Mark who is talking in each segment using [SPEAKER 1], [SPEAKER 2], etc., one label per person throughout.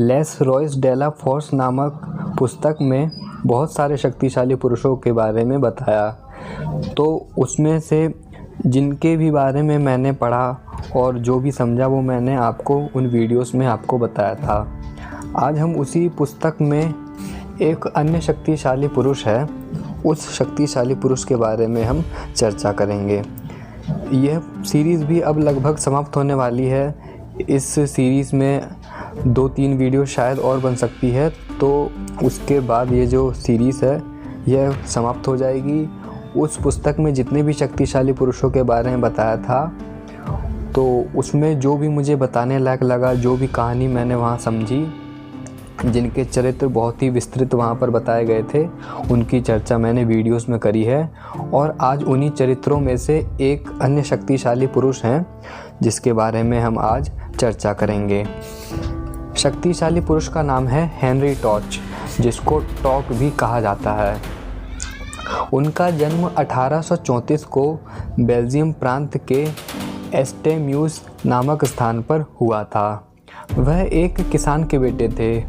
[SPEAKER 1] Less Royce डेला force नामक पुस्तक में बहुत सारे शक्तिशाली पुरुषों के बारे में बताया। तो उसमें से जिनके भी बारे में मैंने पढ़ा और जो भी समझा वो मैंने आपको उन वीडियोस में आपको बताया था। आज हम उसी पुस्तक में एक अन्य शक्तिशाली पुरुष है, उस शक्तिशाली पुरुष के बारे में हम चर्चा करेंगे। यह सीरीज़ भी अब लगभग समाप्त होने वाली है। इस सीरीज़ में 2-3 वीडियो शायद और बन सकती है, तो उसके बाद ये जो सीरीज़ है यह समाप्त हो जाएगी। उस पुस्तक में जितने भी शक्तिशाली पुरुषों के बारे में बताया था, तो उसमें जो भी मुझे बताने लायक लगा, जो भी कहानी मैंने वहाँ समझी, जिनके चरित्र बहुत ही विस्तृत वहाँ पर बताए गए थे, उनकी चर्चा मैंने वीडियोस में करी है। और आज उन्हीं चरित्रों में से एक अन्य शक्तिशाली पुरुष हैं जिसके बारे में हम आज चर्चा करेंगे। शक्तिशाली पुरुष का नाम है हेनरी टॉर्च, जिसको टॉक भी कहा जाता है। उनका जन्म 1834 को बेल्जियम प्रांत के एस्टेम्यूस नामक स्थान पर हुआ था। वह एक किसान के बेटे थे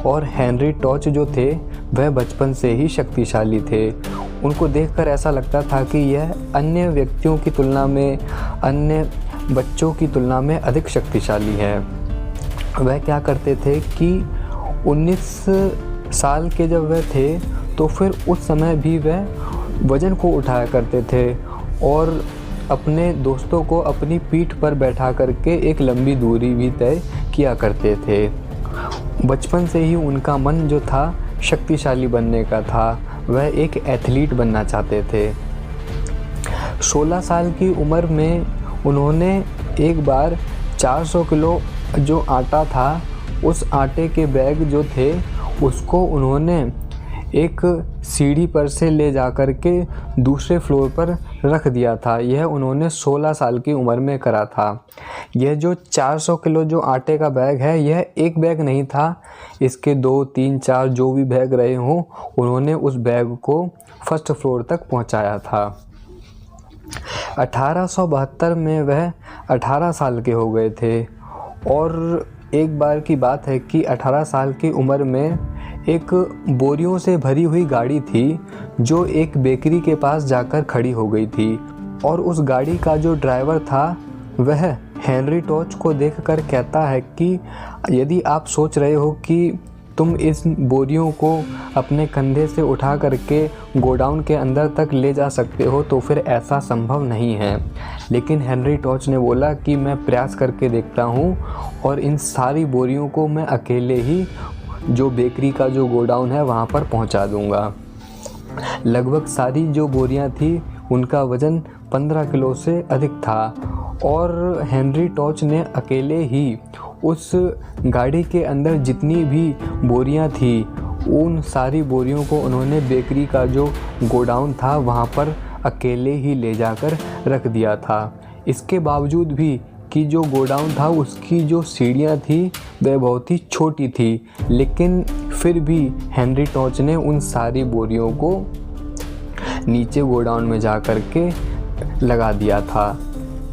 [SPEAKER 1] और हेनरी टॉर्च जो थे वह बचपन से ही शक्तिशाली थे। उनको देखकर ऐसा लगता था कि यह अन्य व्यक्तियों की तुलना में, अन्य बच्चों की तुलना में अधिक शक्तिशाली है। वह क्या करते थे कि 19 साल के जब वह थे तो फिर उस समय भी वह वज़न को उठाया करते थे और अपने दोस्तों को अपनी पीठ पर बैठा करके एक लंबी दूरी भी तय किया करते थे। बचपन से ही उनका मन जो था शक्तिशाली बनने का था, वह एक एथलीट बनना चाहते थे। 16 साल की उम्र में उन्होंने एक बार 400 किलो जो आटा था, उस आटे के बैग जो थे उसको उन्होंने एक सीढ़ी पर से ले जा कर के दूसरे फ्लोर पर रख दिया था। यह उन्होंने 16 साल की उम्र में करा था। यह जो 400 किलो जो आटे का बैग है, यह एक बैग नहीं था, इसके 2, 3, 4 जो भी बैग रहे हों, उन्होंने उस बैग को फर्स्ट फ्लोर तक पहुंचाया था। 1872 में वह 18 साल के हो गए थे और एक बार की बात है कि 18 साल की उम्र में एक बोरियों से भरी हुई गाड़ी थी जो एक बेकरी के पास जाकर खड़ी हो गई थी। और उस गाड़ी का जो ड्राइवर था वह हेनरी टॉर्च को देखकर कहता है कि यदि आप सोच रहे हो कि तुम इस बोरियों को अपने कंधे से उठा करके गोडाउन के अंदर तक ले जा सकते हो, तो फिर ऐसा संभव नहीं है। लेकिन हेनरी टॉर्च ने बोला कि मैं प्रयास करके देखता हूँ और इन सारी बोरियों को मैं अकेले ही जो बेकरी का जो गोडाउन है वहाँ पर पहुँचा दूँगा। लगभग सारी जो बोरियाँ थी उनका वज़न 15 किलो से अधिक था और हेनरी टॉर्च ने अकेले ही उस गाड़ी के अंदर जितनी भी बोरियां थी, उन सारी बोरियों को उन्होंने बेकरी का जो गोडाउन था वहां पर अकेले ही ले जाकर रख दिया था। इसके बावजूद भी कि जो गोडाउन था उसकी जो सीढ़ियां थी वह बहुत ही छोटी थी, लेकिन फिर भी हेनरी टॉर्च ने उन सारी बोरियों को नीचे गोडाउन में जा कर के लगा दिया था।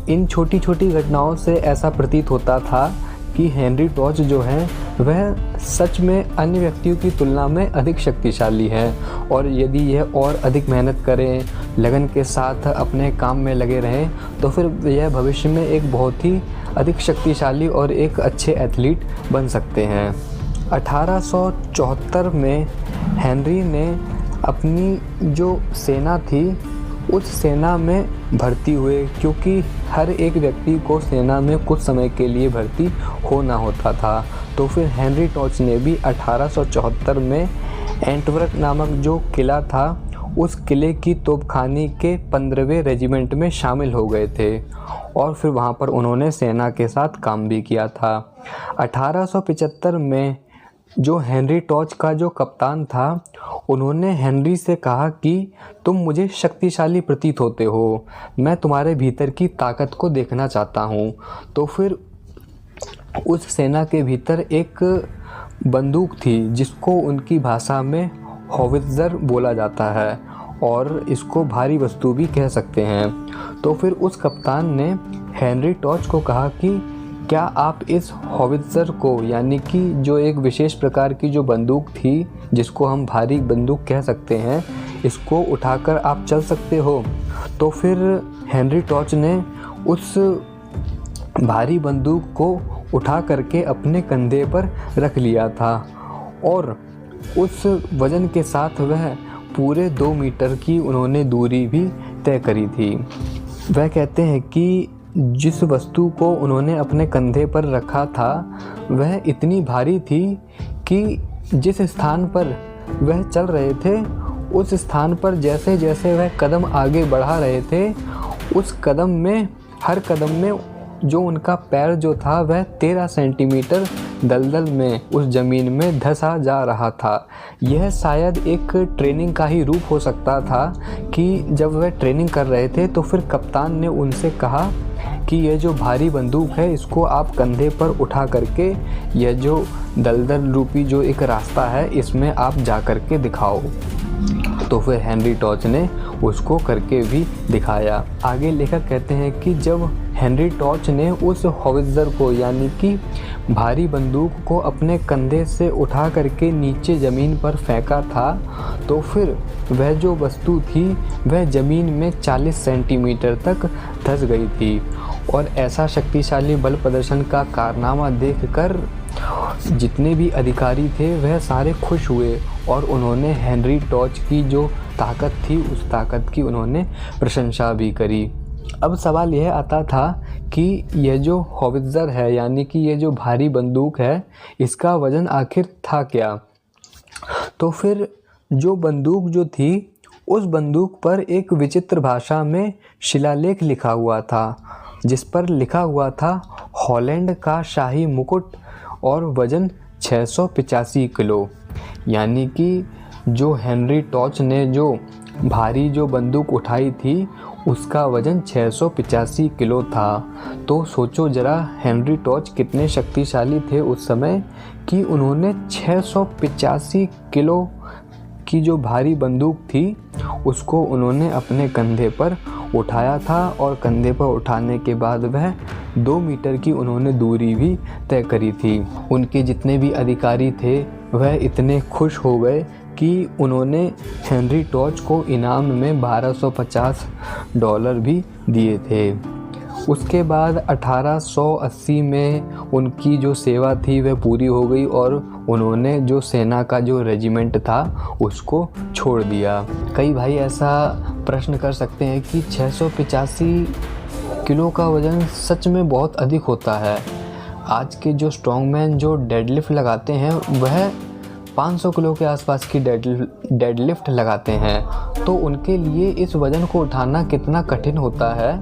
[SPEAKER 1] इन छोटी छोटी घटनाओं से ऐसा प्रतीत होता था कि हेनरी टॉर्च जो है वह सच में अन्य व्यक्तियों की तुलना में अधिक शक्तिशाली है और यदि यह और अधिक मेहनत करें, लगन के साथ अपने काम में लगे रहें, तो फिर यह भविष्य में एक बहुत ही अधिक शक्तिशाली और एक अच्छे एथलीट बन सकते हैं। 1874 में हेनरी ने अपनी जो सेना थी उस सेना में भर्ती हुए, क्योंकि हर एक व्यक्ति को सेना में कुछ समय के लिए भर्ती होना होता था। तो फिर हेनरी टॉर्च ने भी 1874 में एंटवर्प नामक जो किला था, उस किले की तोपखाने के 15वें रेजिमेंट में शामिल हो गए थे और फिर वहाँ पर उन्होंने सेना के साथ काम भी किया था। 1875 में जो हेनरी टॉर्च का जो कप्तान था, उन्होंने हेनरी से कहा कि तुम मुझे शक्तिशाली प्रतीत होते हो, मैं तुम्हारे भीतर की ताकत को देखना चाहता हूँ। तो फिर उस सेना के भीतर एक बंदूक थी जिसको उनकी भाषा में हॉवित्ज़र बोला जाता है और इसको भारी वस्तु भी कह सकते हैं। तो फिर उस कप्तान ने हेनरी टॉर्च को कहा कि क्या आप इस हॉवित्ज़र को, यानी कि जो एक विशेष प्रकार की जो बंदूक थी जिसको हम भारी बंदूक कह सकते हैं, इसको उठाकर आप चल सकते हो? तो फिर हेनरी टॉर्च ने उस भारी बंदूक को उठा करके अपने कंधे पर रख लिया था और उस वज़न के साथ वह पूरे 2 मीटर की उन्होंने दूरी भी तय करी थी। वह कहते हैं कि जिस वस्तु को उन्होंने अपने कंधे पर रखा था वह इतनी भारी थी कि जिस स्थान पर वह चल रहे थे उस स्थान पर जैसे जैसे वह कदम आगे बढ़ा रहे थे, उस कदम में, हर कदम में जो उनका पैर जो था वह 13 सेंटीमीटर दलदल में उस ज़मीन में धंसा जा रहा था। यह शायद एक ट्रेनिंग का ही रूप हो सकता था कि जब वह ट्रेनिंग कर रहे थे तो फिर कप्तान ने उनसे कहा कि यह जो भारी बंदूक है इसको आप कंधे पर उठा करके यह जो दलदल रूपी जो एक रास्ता है इसमें आप जा कर के दिखाओ। तो फिर हेनरी टॉर्च ने उसको करके भी दिखाया। आगे लेखक कहते हैं कि जब हेनरी टॉर्च ने उस हॉवित्ज़र को, यानी कि भारी बंदूक को अपने कंधे से उठा करके नीचे ज़मीन पर फेंका था तो फिर वह जो वस्तु थी वह ज़मीन में 40 सेंटीमीटर तक धंस गई थी। और ऐसा शक्तिशाली बल प्रदर्शन का कारनामा देखकर जितने भी अधिकारी थे वह सारे खुश हुए और उन्होंने हेनरी टॉर्च की जो ताकत थी उस ताकत की उन्होंने प्रशंसा भी करी। अब सवाल यह आता था कि यह जो हॉवित्ज़र है, यानी कि ये जो भारी बंदूक है, इसका वज़न आखिर था क्या? तो फिर जो बंदूक जो थी उस बंदूक पर एक विचित्र भाषा में शिलालेख लिखा हुआ था जिस पर लिखा हुआ था हॉलैंड का शाही मुकुट और वज़न 685 किलो। यानी कि जो हेनरी टॉर्च ने जो भारी जो बंदूक उठाई थी उसका वज़न 685 किलो था। तो सोचो ज़रा हेनरी टॉर्च कितने शक्तिशाली थे उस समय कि उन्होंने 685 किलो की जो भारी बंदूक थी उसको उन्होंने अपने कंधे पर उठाया था और कंधे पर उठाने के बाद वह 2 मीटर की उन्होंने दूरी भी तय करी थी। उनके जितने भी अधिकारी थे वह इतने खुश हो गए कि उन्होंने हेनरी टॉर्च को इनाम में $1250 भी दिए थे। उसके बाद 1880 में उनकी जो सेवा थी वह पूरी हो गई और उन्होंने जो सेना का जो रेजिमेंट था उसको छोड़ दिया। कई भाई ऐसा प्रश्न कर सकते हैं कि 685 किलो का वज़न सच में बहुत अधिक होता है। आज के जो स्ट्रॉन्गमैन जो डेडलिफ्ट लगाते हैं वह 500 किलो के आसपास की डेडलिफ्ट लगाते हैं, तो उनके लिए इस वज़न को उठाना कितना कठिन होता है।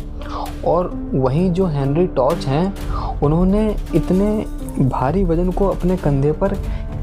[SPEAKER 1] और वहीं जो हेनरी टॉर्च हैं उन्होंने इतने भारी वज़न को अपने कंधे पर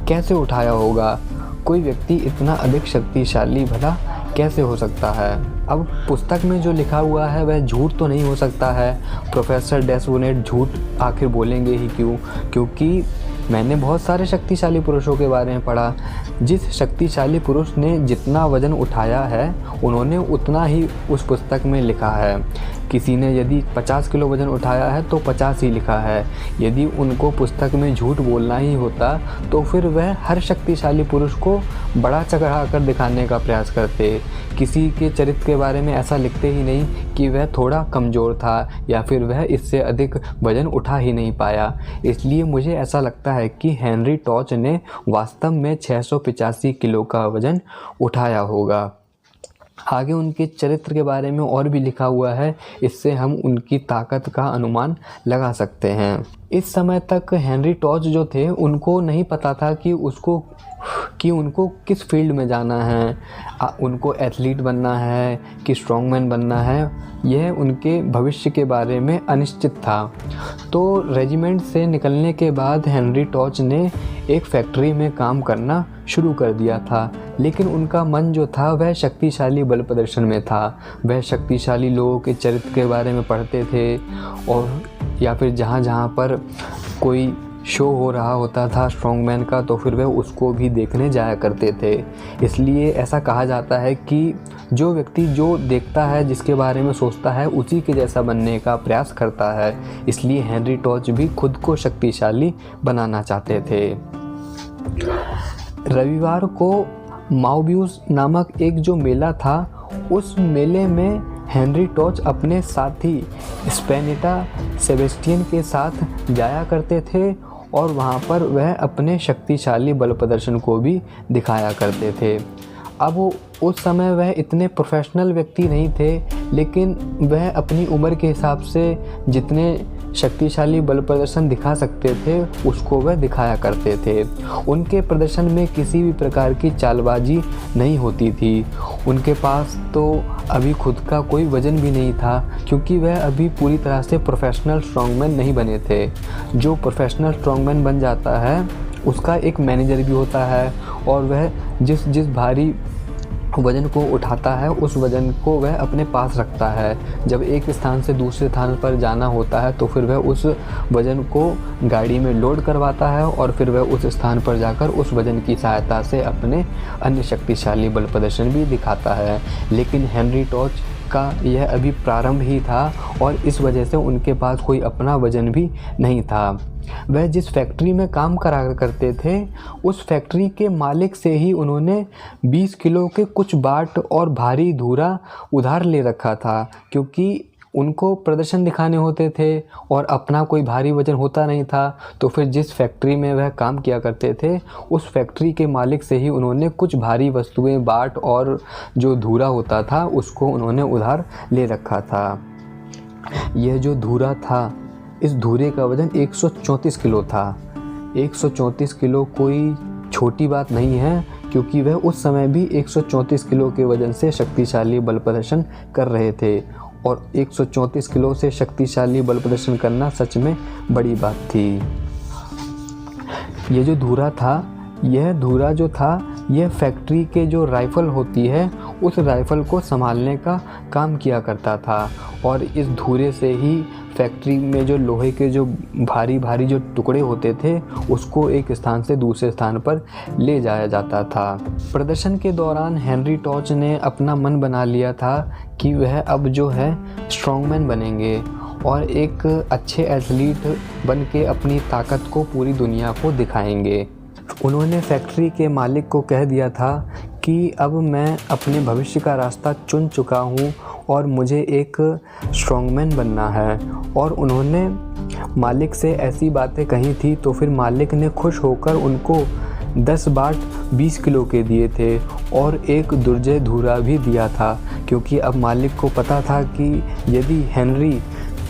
[SPEAKER 1] कैसे उठाया होगा? कोई व्यक्ति इतना अधिक शक्तिशाली भला कैसे हो सकता है? अब पुस्तक में जो लिखा हुआ है वह झूठ तो नहीं हो सकता है। प्रोफेसर डेस्बोनेट झूठ आखिर बोलेंगे ही क्यों? क्योंकि मैंने बहुत सारे शक्तिशाली पुरुषों के बारे में पढ़ा। जिस शक्तिशाली पुरुष ने जितना वज़न उठाया है उन्होंने उतना ही उस पुस्तक में लिखा है। किसी ने यदि 50 किलो वज़न उठाया है तो 50 ही लिखा है। यदि उनको पुस्तक में झूठ बोलना ही होता तो फिर वह हर शक्तिशाली पुरुष को बड़ा चढ़ा कर दिखाने का प्रयास करते। किसी के चरित्र के बारे में ऐसा लिखते ही नहीं कि वह थोड़ा कमज़ोर था या फिर वह इससे अधिक वज़न उठा ही नहीं पाया। इसलिए मुझे ऐसा लगता है कि हेनरी टॉर्च ने वास्तव में 685 किलो का वज़न उठाया होगा। आगे उनके चरित्र के बारे में और भी लिखा हुआ है, इससे हम उनकी ताकत का अनुमान लगा सकते हैं। इस समय तक हेनरी टॉर्च जो थे उनको नहीं पता था कि उनको किस फील्ड में जाना है। उनको एथलीट बनना है कि स्ट्रॉन्गमैन बनना है, यह उनके भविष्य के बारे में अनिश्चित था। तो रेजिमेंट से निकलने के बाद हेनरी टॉर्च ने एक फैक्ट्री में काम करना शुरू कर दिया था, लेकिन उनका मन जो था वह शक्तिशाली बल प्रदर्शन में था। वह शक्तिशाली लोगों के चरित्र के बारे में पढ़ते थे और या फिर जहाँ जहाँ पर कोई शो हो रहा होता था स्ट्रॉन्गमैन का तो फिर वह उसको भी देखने जाया करते थे। इसलिए ऐसा कहा जाता है कि जो व्यक्ति जो देखता है, जिसके बारे में सोचता है, उसी के जैसा बनने का प्रयास करता है। इसलिए हेनरी टॉर्च भी खुद को शक्तिशाली बनाना चाहते थे। रविवार को माउब्यूस नामक एक जो मेला था, उस मेले में हेनरी टॉर्च अपने साथी स्पेनिटा सेबेस्टियन के साथ जाया करते थे और वहाँ पर वह अपने शक्तिशाली बल प्रदर्शन को भी दिखाया करते थे। अब उस समय वह इतने प्रोफेशनल व्यक्ति नहीं थे, लेकिन वह अपनी उम्र के हिसाब से जितने शक्तिशाली बल प्रदर्शन दिखा सकते थे उसको वह दिखाया करते थे। उनके प्रदर्शन में किसी भी प्रकार की चालबाजी नहीं होती थी। उनके पास तो अभी खुद का कोई वजन भी नहीं था, क्योंकि वह अभी पूरी तरह से प्रोफेशनल स्ट्रॉन्गमैन नहीं बने थे। जो प्रोफेशनल स्ट्रॉन्गमैन बन जाता है उसका एक मैनेजर भी होता है और वह जिस भारी वज़न को उठाता है उस वज़न को वह अपने पास रखता है। जब एक स्थान से दूसरे स्थान पर जाना होता है तो फिर वह उस वज़न को गाड़ी में लोड करवाता है और फिर वह उस स्थान पर जाकर उस वज़न की सहायता से अपने अन्य शक्तिशाली बल प्रदर्शन भी दिखाता है। लेकिन हेनरी टॉर्च का यह अभी प्रारंभ ही था और इस वजह से उनके पास कोई अपना वज़न भी नहीं था। वह जिस फैक्ट्री में काम करा करते थे उस फैक्ट्री के मालिक से ही उन्होंने 20 किलो के कुछ बाट और भारी धूरा उधार ले रखा था, क्योंकि उनको प्रदर्शन दिखाने होते थे और अपना कोई भारी वज़न होता नहीं था। तो फिर जिस फैक्ट्री में वह काम किया करते थे उस फैक्ट्री के मालिक से ही उन्होंने कुछ भारी वस्तुएं, बाट और जो धूरा होता था उसको उन्होंने उधार ले रखा था। यह जो धूरा था, इस धूरे का वज़न 134 किलो था। 134 किलो कोई छोटी बात नहीं है, क्योंकि वह उस समय भी 134 किलो के वज़न से शक्तिशाली बल प्रदर्शन कर रहे थे और 134 किलो से शक्तिशाली बल प्रदर्शन करना सच में बड़ी बात थी। ये जो धूरा था, यह धूरा जो था यह फैक्ट्री के जो राइफ़ल होती है उस राइफ़ल को संभालने का काम किया करता था और इस धूरे से ही फैक्ट्री में जो लोहे के जो भारी भारी जो टुकड़े होते थे उसको एक स्थान से दूसरे स्थान पर ले जाया जाता था। प्रदर्शन के दौरान हेनरी टॉर्च ने अपना मन बना लिया था कि वह अब जो है स्ट्रॉन्गमैन बनेंगे और एक अच्छे एथलीट बन के अपनी ताकत को पूरी दुनिया को दिखाएंगे। उन्होंने फैक्ट्री के मालिक को कह दिया था कि अब मैं अपने भविष्य का रास्ता चुन चुका हूँ और मुझे एक स्ट्रॉन्गमैन बनना है। और उन्होंने मालिक से ऐसी बातें कही थी तो फिर मालिक ने खुश होकर उनको 10 बाट 20 किलो के दिए थे और एक दुर्जय धूरा भी दिया था, क्योंकि अब मालिक को पता था कि यदि हेनरी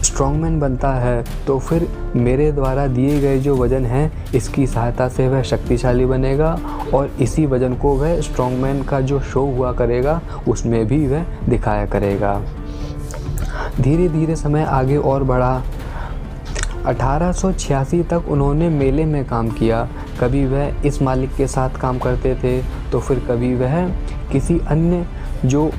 [SPEAKER 1] स्ट्रॉन्गमैन बनता है तो फिर मेरे द्वारा दिए गए जो वज़न है इसकी सहायता से वह शक्तिशाली बनेगा और इसी वज़न को वह स्ट्रॉन्गमैन का जो शो हुआ करेगा उसमें भी वह दिखाया करेगा। धीरे धीरे समय आगे और बढ़ा। 1886 तक उन्होंने मेले में काम किया। कभी वह इस मालिक के साथ काम करते थे तो फिर कभी वह किसी अन्य जो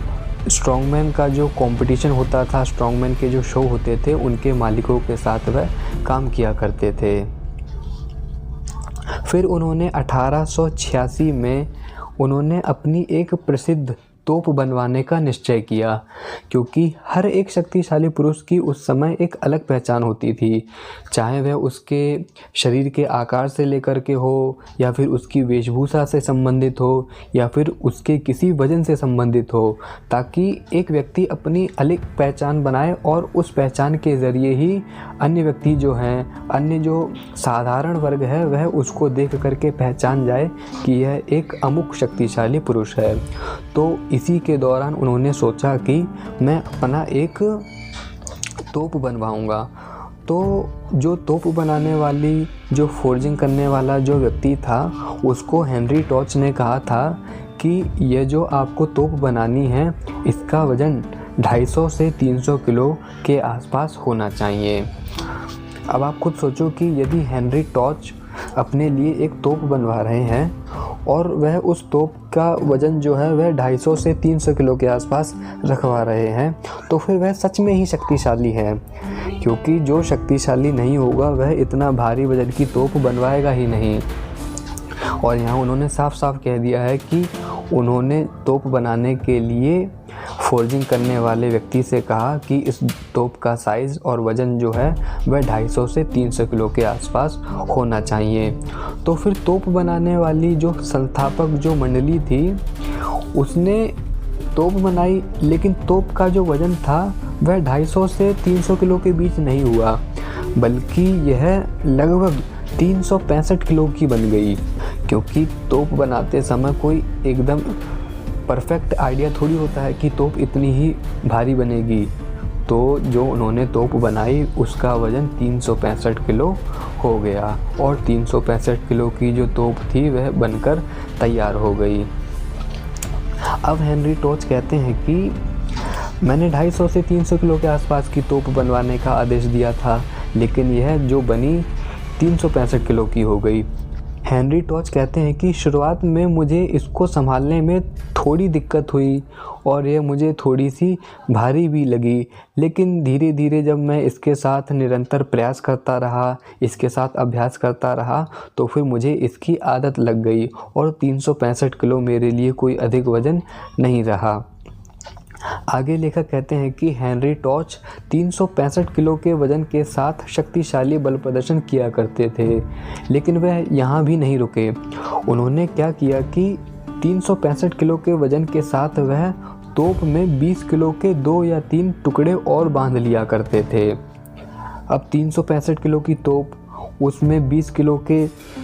[SPEAKER 1] स्ट्रॉन्गमैन का जो कंपटीशन होता था, स्ट्रॉन्गमैन के जो शो होते थे उनके मालिकों के साथ वह काम किया करते थे। फिर उन्होंने 1886 में उन्होंने अपनी एक प्रसिद्ध तोप बनवाने का निश्चय किया, क्योंकि हर एक शक्तिशाली पुरुष की उस समय एक अलग पहचान होती थी, चाहे वह उसके शरीर के आकार से लेकर के हो या फिर उसकी वेशभूषा से संबंधित हो या फिर उसके किसी वजन से संबंधित हो, ताकि एक व्यक्ति अपनी अलग पहचान बनाए और उस पहचान के ज़रिए ही अन्य व्यक्ति जो हैं, अन्य जो साधारण वर्ग है वह उसको देख करके पहचान जाए कि यह एक अमुक शक्तिशाली पुरुष है। तो इसी के दौरान उन्होंने सोचा कि मैं अपना एक तोप बनवाऊंगा। तो जो तोप बनाने वाली, जो फोर्जिंग करने वाला जो व्यक्ति था उसको हेनरी टॉर्च ने कहा था कि यह जो आपको तोप बनानी है इसका वज़न 250 से 300 किलो के आसपास होना चाहिए। अब आप खुद सोचो कि यदि हेनरी टॉर्च अपने लिए एक तोप बनवा रहे हैं और वह उस तोप का वज़न जो है वह 250 से 300 किलो के आसपास रखवा रहे हैं, तो फिर वह सच में ही शक्तिशाली है, क्योंकि जो शक्तिशाली नहीं होगा वह इतना भारी वज़न की तोप बनवाएगा ही नहीं। और यहाँ उन्होंने साफ साफ कह दिया है कि उन्होंने तोप बनाने के लिए फोर्जिंग करने वाले व्यक्ति से कहा कि इस तोप का साइज़ और वज़न जो है वह 250 से 300 किलो के आसपास होना चाहिए। तो फिर तोप बनाने वाली जो संस्थापक जो मंडली थी उसने तोप बनाई, लेकिन तोप का जो वज़न था वह 250 से 300 किलो के बीच नहीं हुआ, बल्कि यह लगभग 365 किलो की बन गई। क्योंकि तोप बनाते समय कोई एकदम परफेक्ट आइडिया थोड़ी होता है कि तोप इतनी ही भारी बनेगी। तो जो उन्होंने तोप बनाई उसका वज़न 365 किलो हो गया और 365 किलो की जो तोप थी वह बनकर तैयार हो गई। अब हेनरी टॉर्च कहते हैं कि मैंने 250 से 300 किलो के आसपास की तोप बनवाने का आदेश दिया था, लेकिन यह जो बनी 365 किलो की हो गई। हेनरी टॉर्च कहते हैं कि शुरुआत में मुझे इसको संभालने में थोड़ी दिक्कत हुई और यह मुझे थोड़ी सी भारी भी लगी, लेकिन धीरे धीरे जब मैं इसके साथ निरंतर प्रयास करता रहा, इसके साथ अभ्यास करता रहा, तो फिर मुझे इसकी आदत लग गई और 365 किलो मेरे लिए कोई अधिक वज़न नहीं रहा। आगे लेखक कहते हैं कि हेनरी टॉर्च 365 किलो के वज़न के साथ शक्तिशाली बल प्रदर्शन किया करते थे, लेकिन वह यहाँ भी नहीं रुके। उन्होंने क्या किया कि 365 किलो के वज़न के साथ वह तोप में 20 किलो के 2 या 3 टुकड़े और बांध लिया करते थे। अब 365 किलो की तोप, उसमें 20 किलो के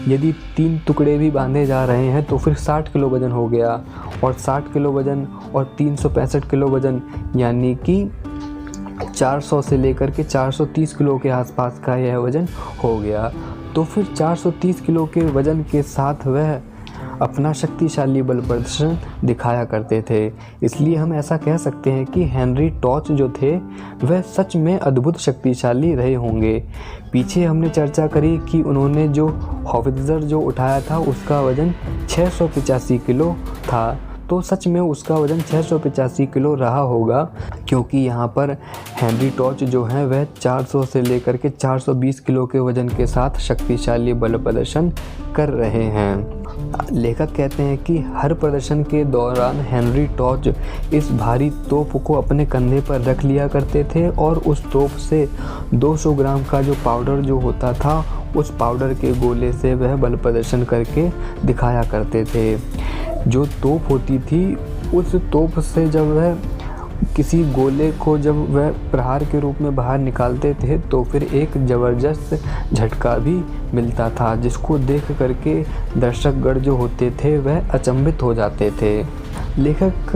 [SPEAKER 1] यदि 3 टुकड़े भी बांधे जा रहे हैं तो फिर 60 किलो वज़न हो गया, और 60 किलो वज़न और 365 किलो वज़न यानी कि 400 से लेकर के 430 किलो के आसपास का यह वज़न हो गया। तो फिर 430 किलो के वज़न के साथ वह अपना शक्तिशाली बल प्रदर्शन दिखाया करते थे। इसलिए हम ऐसा कह सकते हैं कि हेनरी टॉर्च जो थे वह सच में अद्भुत शक्तिशाली रहे होंगे। पीछे हमने चर्चा करी कि उन्होंने जो हॉवित्ज़र जो उठाया था उसका वज़न 685 किलो था, तो सच में उसका वज़न 685 किलो रहा होगा, क्योंकि यहाँ पर हेनरी टॉर्च जो हैं वह 400 से लेकर के 420 किलो के वज़न के साथ शक्तिशाली बल प्रदर्शन कर रहे हैं। लेखक कहते हैं कि हर प्रदर्शन के दौरान हेनरी टॉर्च इस भारी तोप को अपने कंधे पर रख लिया करते थे और उस तोप से 200 ग्राम का जो पाउडर जो होता था उस पाउडर के गोले से वह बल प्रदर्शन करके दिखाया करते थे। जो तोप होती थी उस तोप से जब वह किसी गोले को जब वह प्रहार के रूप में बाहर निकालते थे तो फिर एक ज़बरदस्त झटका भी मिलता था, जिसको देख करके दर्शकगण जो होते थे वह अचंभित हो जाते थे। लेखक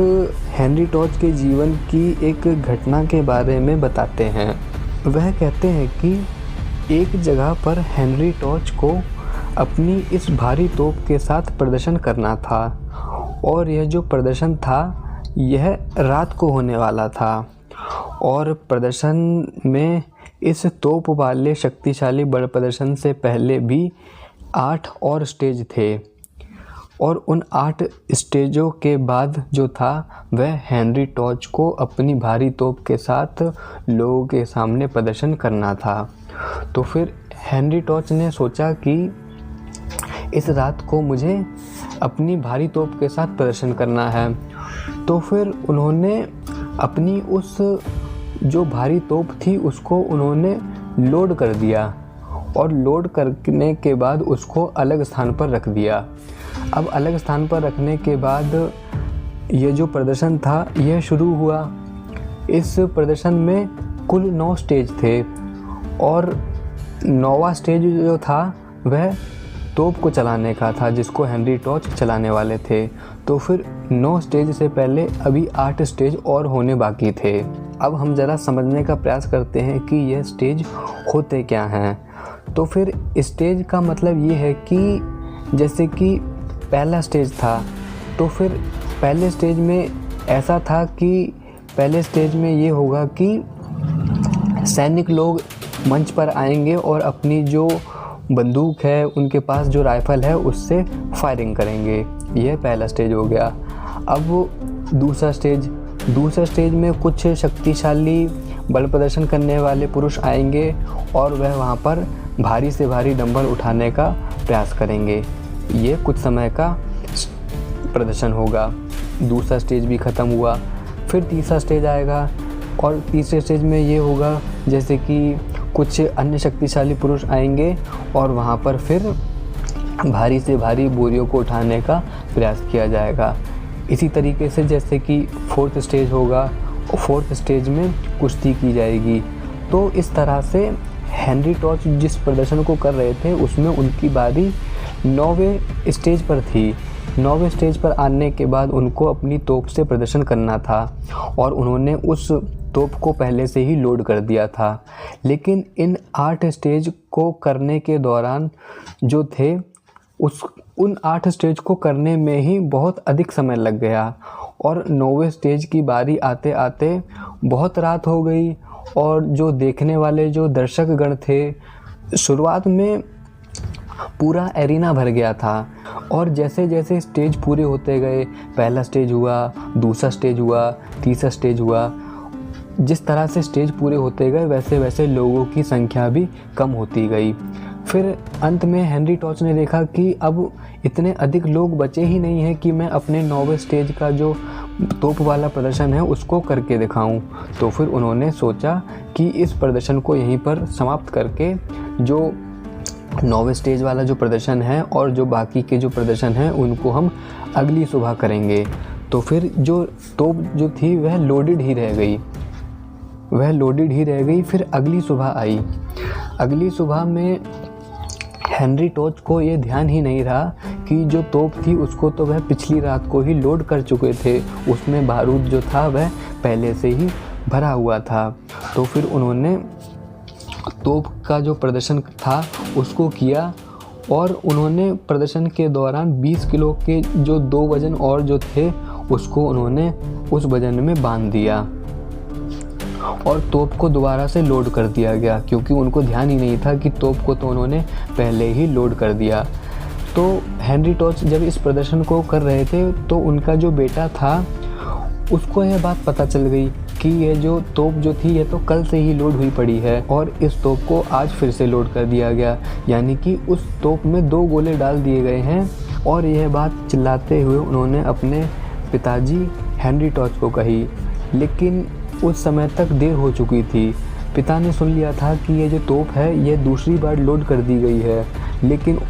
[SPEAKER 1] हेनरी टॉर्च के जीवन की एक घटना के बारे में बताते हैं। वह कहते हैं कि एक जगह पर हेनरी टॉर्च को अपनी इस भारी तोप के साथ प्रदर्शन करना था, और यह जो प्रदर्शन था यह रात को होने वाला था, और प्रदर्शन में इस तोप वाले शक्तिशाली बल प्रदर्शन से पहले भी 8 और स्टेज थे, और उन 8 स्टेजों के बाद जो था वह हेनरी टॉर्च को अपनी भारी तोप के साथ लोगों के सामने प्रदर्शन करना था। तो फिर हेनरी टॉर्च ने सोचा कि इस रात को मुझे अपनी भारी तोप के साथ प्रदर्शन करना है। तो फिर उन्होंने अपनी उस जो भारी तोप थी उसको उन्होंने लोड कर दिया, और लोड करने के बाद उसको अलग स्थान पर रख दिया। अब अलग स्थान पर रखने के बाद ये जो प्रदर्शन था यह शुरू हुआ। इस प्रदर्शन में कुल 9 स्टेज थे, और 9वां स्टेज जो था वह तोप को चलाने का था, जिसको हेनरी टॉर्च चलाने वाले थे। तो फिर 9 स्टेज से पहले अभी 8 स्टेज और होने बाकी थे। अब हम ज़रा समझने का प्रयास करते हैं कि यह स्टेज होते क्या हैं। तो फिर स्टेज का मतलब ये है कि जैसे कि पहला स्टेज था, तो फिर पहले स्टेज में ऐसा था कि पहले स्टेज में ये होगा कि सैनिक लोग मंच पर आएंगे और अपनी जो बंदूक है, उनके पास जो राइफ़ल है उससे फायरिंग करेंगे। यह पहला स्टेज हो गया। अब दूसरा स्टेज में कुछ शक्तिशाली बल प्रदर्शन करने वाले पुरुष आएंगे और वह वहाँ पर भारी से भारी डंबल उठाने का प्रयास करेंगे। ये कुछ समय का प्रदर्शन होगा। दूसरा स्टेज भी ख़त्म हुआ। फिर तीसरा स्टेज आएगा और तीसरे स्टेज में ये होगा जैसे कि कुछ अन्य शक्तिशाली पुरुष आएंगे और वहाँ पर फिर भारी से भारी बोरियों को उठाने का प्रयास किया जाएगा। इसी तरीके से जैसे कि फोर्थ स्टेज होगा, फोर्थ स्टेज में कुश्ती की जाएगी। तो इस तरह से हेनरी टॉर्च जिस प्रदर्शन को कर रहे थे उसमें उनकी बारी 9वें स्टेज पर थी। 9वें स्टेज पर आने के बाद उनको अपनी तोप से प्रदर्शन करना था और उन्होंने उस तोप को पहले से ही लोड कर दिया था। लेकिन इन 8 स्टेज को करने के दौरान जो थे उन 8 स्टेज को करने में ही बहुत अधिक समय लग गया और 9वें स्टेज की बारी आते आते बहुत रात हो गई और जो देखने वाले जो दर्शकगण थे, शुरुआत में पूरा एरिना भर गया था और जैसे जैसे स्टेज पूरे होते गए, पहला स्टेज हुआ, दूसरा स्टेज हुआ, तीसरा स्टेज हुआ, जिस तरह से स्टेज पूरे होते गए वैसे वैसे लोगों की संख्या भी कम होती गई। फिर अंत में हेनरी टॉर्च ने देखा कि अब इतने अधिक लोग बचे ही नहीं हैं कि मैं अपने 9वें स्टेज का जो तोप वाला प्रदर्शन है उसको करके दिखाऊं। तो फिर उन्होंने सोचा कि इस प्रदर्शन को यहीं पर समाप्त करके जो 9वें स्टेज वाला जो प्रदर्शन है और जो बाकी के जो प्रदर्शन हैं उनको हम अगली सुबह करेंगे। तो फिर जो तोप जो थी वह लोडेड ही रह गई। फिर अगली सुबह आई। अगली सुबह में हेनरी टॉर्च को ये ध्यान ही नहीं रहा कि जो तोप थी उसको तो वह पिछली रात को ही लोड कर चुके थे, उसमें बारूद जो था वह पहले से ही भरा हुआ था। तो फिर उन्होंने तोप का जो प्रदर्शन था उसको किया और उन्होंने प्रदर्शन के दौरान 20 किलो के जो 2 वज़न और जो थे उसको उन्होंने उस वज़न में बांध दिया और तोप को दोबारा से लोड कर दिया गया, क्योंकि उनको ध्यान ही नहीं था कि तोप को तो उन्होंने पहले ही लोड कर दिया। तो हेनरी टॉर्च जब इस प्रदर्शन को कर रहे थे तो उनका जो बेटा था उसको यह बात पता चल गई कि ये जो तोप जो थी ये तो कल से ही लोड हुई पड़ी है और इस तोप को आज फिर से लोड कर दिया गया, यानी कि उस तोप में 2 गोले डाल दिए गए हैं। और यह बात चिल्लाते हुए उन्होंने अपने पिताजी हेनरी टॉर्च को कही, लेकिन उस समय तक देर हो चुकी थी। पिता ने सुन लिया था कि ये जो तोप है ये दूसरी बार लोड कर दी गई है, लेकिन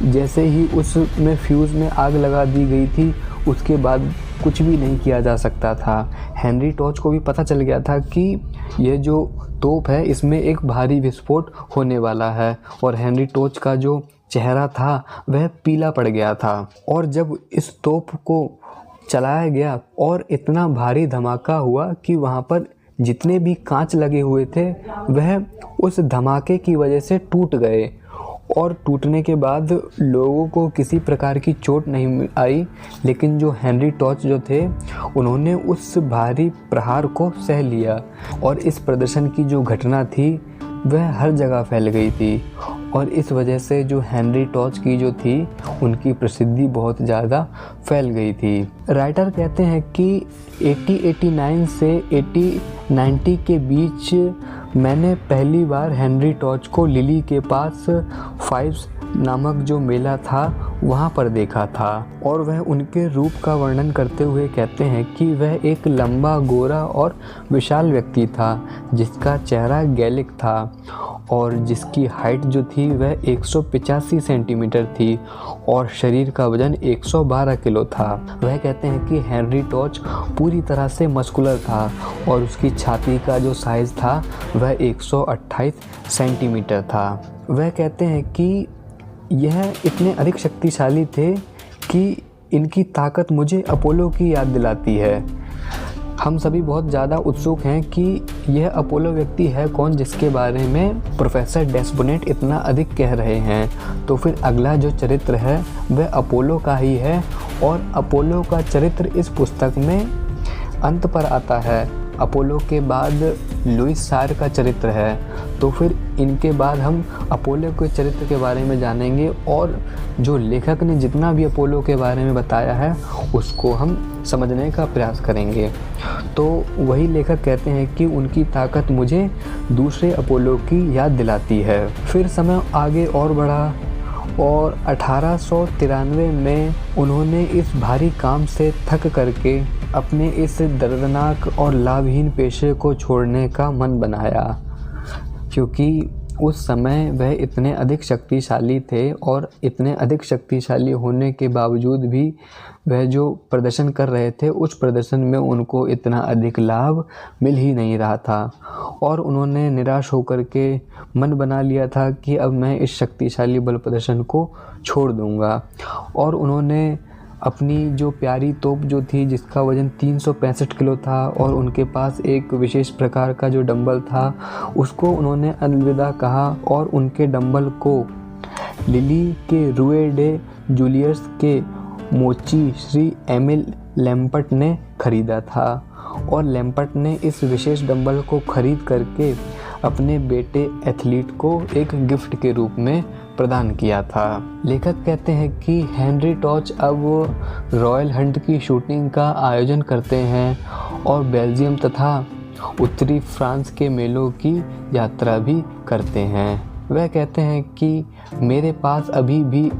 [SPEAKER 1] जैसे ही उसमें फ्यूज़ में आग लगा दी गई थी उसके बाद कुछ भी नहीं किया जा सकता था। हेनरी टॉर्च को भी पता चल गया था कि ये जो तोप है इसमें एक भारी विस्फोट होने वाला है और हेनरी टॉर्च का जो चेहरा था वह पीला पड़ गया था। और जब इस तोप को चलाया गया और इतना भारी धमाका हुआ कि वहाँ पर जितने भी कांच लगे हुए थे वह उस धमाके की वजह से टूट गए और टूटने के बाद लोगों को किसी प्रकार की चोट नहीं आई, लेकिन जो हेनरी टॉर्च जो थे उन्होंने उस भारी प्रहार को सह लिया और इस प्रदर्शन की जो घटना थी वह हर जगह फैल गई थी और इस वजह से जो हेनरी टॉर्च की जो थी उनकी प्रसिद्धि बहुत ज़्यादा फैल गई थी। राइटर कहते हैं कि 1889 से 1890 के बीच मैंने पहली बार हेनरी टॉर्च को लिली के पास फाइव्स नामक जो मेला था वहाँ पर देखा था और वह उनके रूप का वर्णन करते हुए कहते हैं कि वह एक लंबा, गोरा और विशाल व्यक्ति था जिसका चेहरा गैलिक था और जिसकी हाइट जो थी वह 185 सेंटीमीटर थी और शरीर का वजन 112 किलो था। वह कहते हैं कि हेनरी टॉर्च पूरी तरह से मस्कुलर था और उसकी छाती का जो साइज़ था वह 128 सेंटीमीटर था। वह कहते हैं कि यह इतने अधिक शक्तिशाली थे कि इनकी ताकत मुझे अपोलो की याद दिलाती है। हम सभी बहुत ज़्यादा उत्सुक हैं कि यह अपोलो व्यक्ति है कौन जिसके बारे में प्रोफेसर डेस्बोनेट इतना अधिक कह रहे हैं। तो फिर अगला जो चरित्र है वह अपोलो का ही है और अपोलो का चरित्र इस पुस्तक में अंत पर आता है। अपोलो के बाद लुइस सार का चरित्र है। तो फिर इनके बाद हम अपोलो के चरित्र के बारे में जानेंगे और जो लेखक ने जितना भी अपोलो के बारे में बताया है उसको हम समझने का प्रयास करेंगे। तो वही लेखक कहते हैं कि उनकी ताकत मुझे दूसरे अपोलो की याद दिलाती है। फिर समय आगे और बढ़ा और 1893 में उन्होंने इस भारी काम से थक करके अपने इस दर्दनाक और लाभहीन पेशे को छोड़ने का मन बनाया, क्योंकि उस समय वह इतने अधिक शक्तिशाली थे और इतने अधिक शक्तिशाली होने के बावजूद भी वह जो प्रदर्शन कर रहे थे उस प्रदर्शन में उनको इतना अधिक लाभ मिल ही नहीं रहा था। और उन्होंने निराश होकर के मन बना लिया था कि अब मैं इस शक्तिशाली बल प्रदर्शन को छोड़ दूंगा। और उन्होंने अपनी जो प्यारी तोप जो थी जिसका वज़न 365 किलो था और उनके पास एक विशेष प्रकार का जो डंबल था उसको उन्होंने अलविदा कहा और उनके डंबल को लिली के रुए डे जूलियस के मोची श्री एमिल लैम्पर्ट ने खरीदा था। और लैम्पर्ट ने इस विशेष डंबल को खरीद करके अपने बेटे एथलीट को एक गिफ्ट के रूप में प्रदान किया था। लेखक कहते हैं कि हेनरी टॉर्च अब रॉयल हंट की शूटिंग का आयोजन करते हैं और बेल्जियम तथा उत्तरी फ्रांस के मेलों की यात्रा भी करते हैं। वह कहते हैं कि मेरे पास अभी भी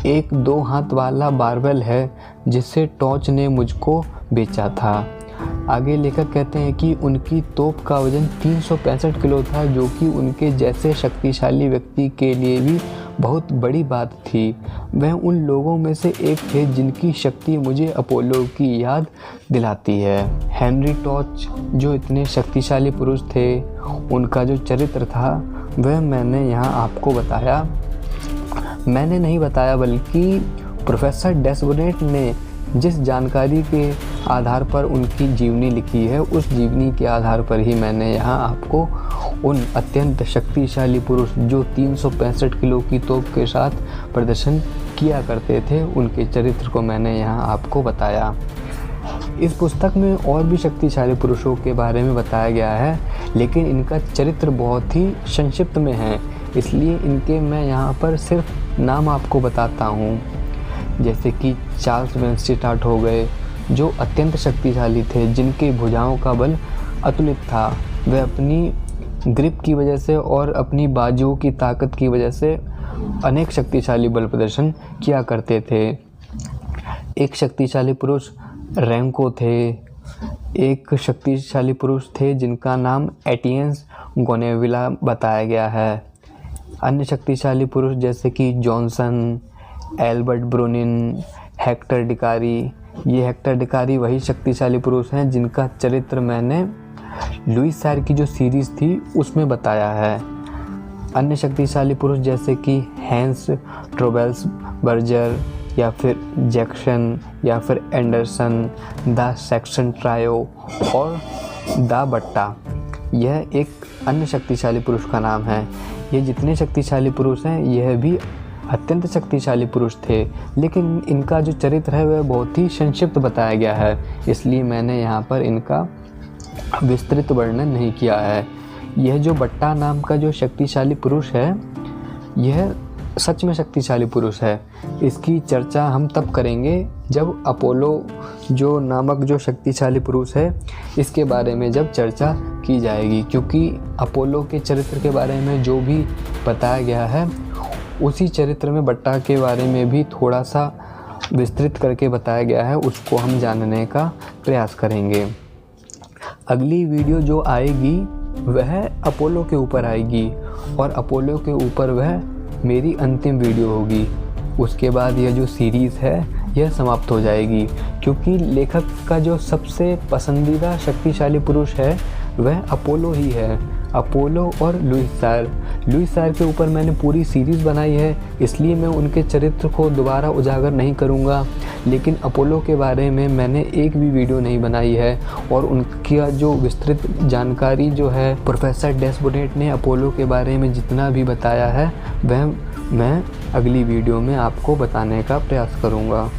[SPEAKER 1] एक 2 हाथ वाला बारबेल है जिसे टॉर्च ने मुझको बेचा था। आगे लेखक कहते हैं कि उनकी तोप का वज़न 365 किलो था, जो कि उनके जैसे शक्तिशाली व्यक्ति के लिए भी बहुत बड़ी बात थी। वह उन लोगों में से एक थे जिनकी शक्ति मुझे अपोलो की याद दिलाती है। हेनरी टॉर्च जो इतने शक्तिशाली पुरुष थे, उनका जो चरित्र था वह मैंने यहाँ आपको बताया। मैंने नहीं बताया बल्कि प्रोफेसर डेसबोनेट ने जिस जानकारी के आधार पर उनकी जीवनी लिखी है उस जीवनी के आधार पर ही मैंने यहाँ आपको उन अत्यंत शक्तिशाली पुरुष जो 365 किलो की तोप के साथ प्रदर्शन किया करते थे उनके चरित्र को मैंने यहाँ आपको बताया। इस पुस्तक में और भी शक्तिशाली पुरुषों के बारे में बताया गया है, लेकिन इनका चरित्र बहुत ही संक्षिप्त में है, इसलिए इनके मैं यहाँ पर सिर्फ नाम आपको बताता हूँ। जैसे कि चार्ल्स वेनस्टीट हो गए जो अत्यंत शक्तिशाली थे, जिनके भुजाओं का बल अतुलित था। वह अपनी ग्रिप की वजह से और अपनी बाजुओं की ताकत की वजह से अनेक शक्तिशाली बल प्रदर्शन किया करते थे। एक शक्तिशाली पुरुष रैंको थे। एक शक्तिशाली पुरुष थे जिनका नाम एटियंस गोनेविला बताया गया है। अन्य शक्तिशाली पुरुष जैसे कि जॉनसन, एल्बर्ट ब्रुनिन, हेक्टर डिकारी। ये हेक्टर डिकारी वही शक्तिशाली पुरुष हैं जिनका चरित्र मैंने लुईस सायर की जो सीरीज़ थी उसमें बताया है। अन्य शक्तिशाली पुरुष जैसे कि हैंस ट्रोबेल्स बर्जर या फिर जैक्सन या फिर एंडरसन, द सैक्सन ट्रायो और द बट्टा, यह एक अन्य शक्तिशाली पुरुष का नाम है। ये जितने शक्तिशाली पुरुष हैं यह भी अत्यंत शक्तिशाली पुरुष थे, लेकिन इनका जो चरित्र है वह बहुत ही संक्षिप्त बताया गया है, इसलिए मैंने यहाँ पर इनका विस्तृत वर्णन नहीं किया है। यह जो बट्टा नाम का जो शक्तिशाली पुरुष है यह सच में शक्तिशाली पुरुष है। इसकी चर्चा हम तब करेंगे जब अपोलो जो नामक जो शक्तिशाली पुरुष है इसके बारे में जब चर्चा की जाएगी, क्योंकि अपोलो के चरित्र के बारे में जो भी बताया गया है उसी चरित्र में बट्टा के बारे में भी थोड़ा सा विस्तृत करके बताया गया है, उसको हम जानने का प्रयास करेंगे। अगली वीडियो जो आएगी वह अपोलो के ऊपर आएगी और अपोलो के ऊपर वह मेरी अंतिम वीडियो होगी। उसके बाद यह जो सीरीज़ है यह समाप्त हो जाएगी, क्योंकि लेखक का जो सबसे पसंदीदा शक्तिशाली पुरुष है वह अपोलो ही है। अपोलो और लुईस सायर के ऊपर मैंने पूरी सीरीज़ बनाई है, इसलिए मैं उनके चरित्र को दोबारा उजागर नहीं करूंगा, लेकिन अपोलो के बारे में मैंने एक भी वीडियो नहीं बनाई है और उनका जो विस्तृत जानकारी जो है प्रोफेसर डेसबोनेट ने अपोलो के बारे में जितना भी बताया है वह मैं अगली वीडियो में आपको बताने का प्रयास करूंगा।